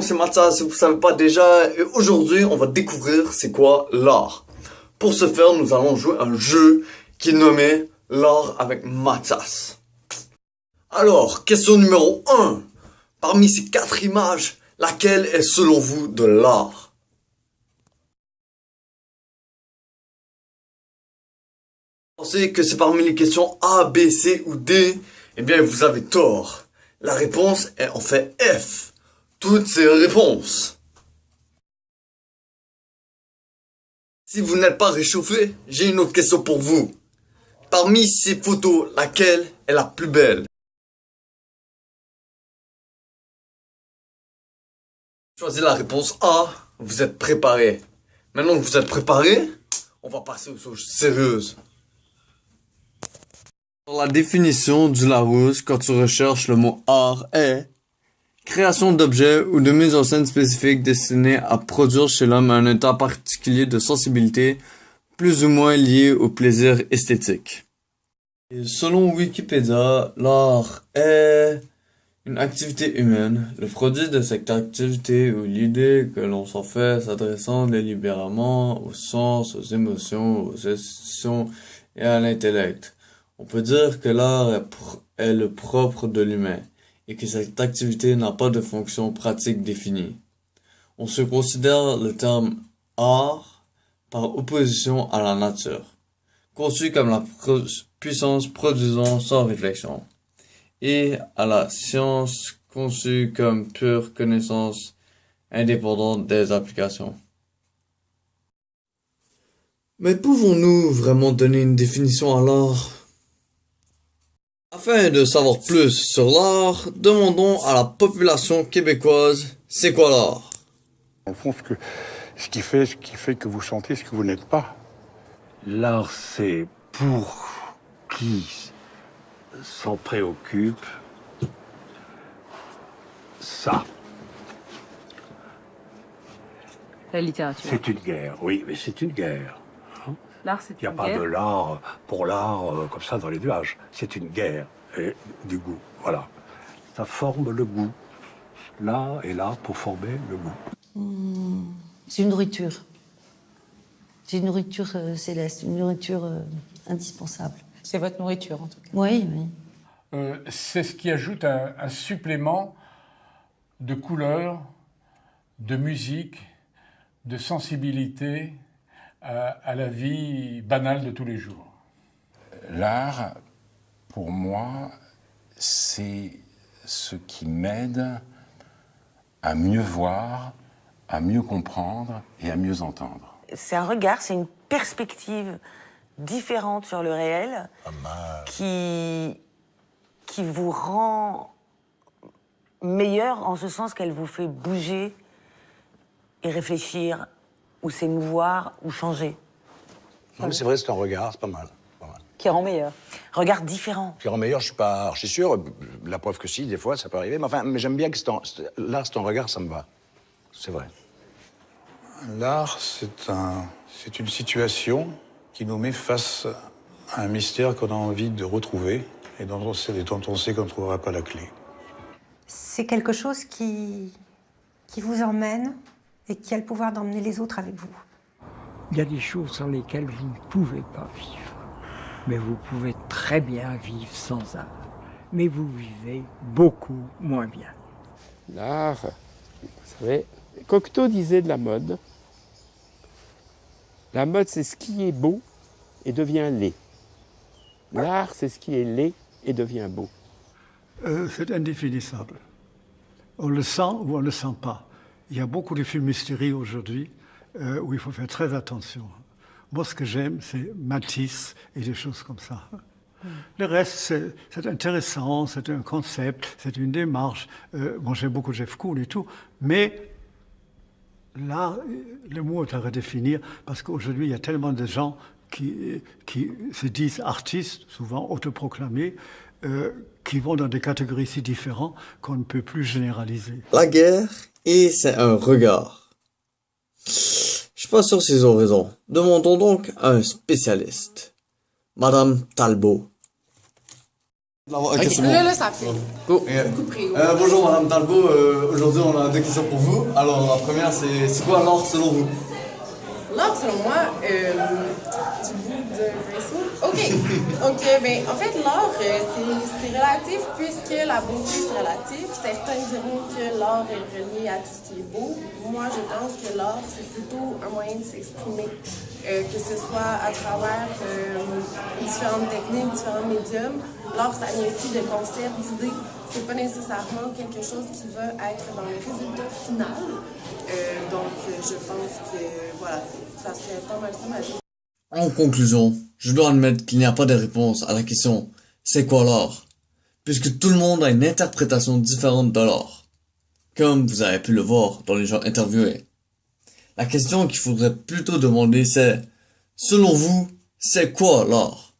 c'est Mathias, si vous ne savez pas déjà, et aujourd'hui, on va découvrir c'est quoi l'art. Pour ce faire, nous allons jouer un jeu qui est nommé l'art avec Mathias. Alors, question numéro 1. Parmi ces 4 images, laquelle est selon vous de l'art? Vous pensez que c'est parmi les questions A, B, C ou D? Eh bien, vous avez tort. La réponse est en fait F. Toutes ces réponses. Si vous n'êtes pas réchauffé, j'ai une autre question pour vous. Parmi ces photos, laquelle est la plus belle? Choisissez la réponse A, vous êtes préparé. Maintenant que vous êtes préparé, on va passer aux choses sérieuses. La définition du Larousse quand tu recherches le mot art est création d'objets ou de mise en scène spécifique destinés à produire chez l'homme un état particulier de sensibilité plus ou moins lié au plaisir esthétique. Et selon Wikipédia, l'art est une activité humaine, le produit de cette activité ou l'idée que l'on s'en fait s'adressant délibérément aux sens, aux émotions, aux institutions et à l'intellect. On peut dire que l'art est le propre de l'humain et que cette activité n'a pas de fonction pratique définie. On se considère le terme art par opposition à la nature, conçu comme la puissance produisant sans réflexion, et à la science conçue comme pure connaissance indépendante des applications. Mais pouvons-nous vraiment donner une définition à l'art? Afin de savoir plus sur l'art, demandons à la population québécoise, c'est quoi l'art? Au fond, ce qui fait que vous chantez ce que vous n'êtes pas. L'art, c'est pour qui s'en préoccupe ça. La littérature. C'est une guerre, oui, mais c'est une guerre. L'art, c'est une Il n'y a pas guerre. de l'art pour l'art comme ça dans les nuages. C'est une guerre et du goût, voilà. Ça forme le goût. L'art est là pour former le goût. C'est une nourriture. C'est une nourriture céleste, une nourriture indispensable. C'est votre nourriture, en tout cas. Oui, oui. C'est ce qui ajoute un supplément de couleur, de musique, de sensibilité à la vie banale de tous les jours. L'art, pour moi, c'est ce qui m'aide à mieux voir, à mieux comprendre et à mieux entendre. C'est un regard, c'est une perspective différente sur le réel qui vous rend meilleur en ce sens qu'elle vous fait bouger et réfléchir ou s'émouvoir ou changer. Non, mais c'est vrai, c'est un regard, c'est pas mal. Qui rend meilleur. Regard différent. Qui rend meilleur, je suis pas archi sûr. La preuve que si, des fois, ça peut arriver. Mais j'aime bien que l'art, c'est un regard, ça me va. C'est vrai. L'art, c'est une situation qui nous met face à un mystère qu'on a envie de retrouver et dont on sait qu'on ne trouvera pas la clé. C'est quelque chose qui vous emmène et qui a le pouvoir d'emmener les autres avec vous. Il y a des choses sur lesquelles vous ne pouvez pas vivre, mais vous pouvez très bien vivre sans art. Mais vous vivez beaucoup moins bien. L'art, vous savez, Cocteau disait de la mode. La mode, c'est ce qui est beau et devient laid. L'art, c'est ce qui est laid et devient beau. C'est indéfinissable. On le sent ou on ne le sent pas. Il y a beaucoup de fumisterie aujourd'hui où il faut faire très attention. Moi, ce que j'aime, c'est Matisse et des choses comme ça. Le reste, c'est intéressant, c'est un concept, c'est une démarche. Moi, j'aime beaucoup Jeff Koons et tout, mais là, le mot est à redéfinir parce qu'aujourd'hui, il y a tellement de gens qui se disent artistes, souvent autoproclamés, qui vont dans des catégories si différentes qu'on ne peut plus généraliser. La guerre, et c'est un regard. Je suis pas sûr s'ils ont raison. Demandons donc à un spécialiste. Madame Talbot. Ok, c'est bon. Là, ça fait. Go. Bonjour Madame Talbot, aujourd'hui on a deux questions pour vous. Alors la première c'est quoi l'art selon vous? L'art, selon moi, du bout de vaisseau. OK, ben en fait, l'art, c'est relatif puisque la beauté, c'est relatif. Certains diront que l'art est relié à tout ce qui est beau. Moi, je pense que l'art, c'est plutôt un moyen de s'exprimer, que ce soit à travers différentes techniques, différents médiums. L'art, ça vient aussi de concepts, d'idées. C'est pas nécessairement quelque chose qui va être dans le résultat final. Donc, je pense que, voilà, ça serait pas mal ça ma vie. En conclusion, je dois admettre qu'il n'y a pas de réponse à la question « c'est quoi l'art ?» puisque tout le monde a une interprétation différente de l'art, comme vous avez pu le voir dans les gens interviewés. La question qu'il faudrait plutôt demander c'est « selon vous, c'est quoi l'art ?»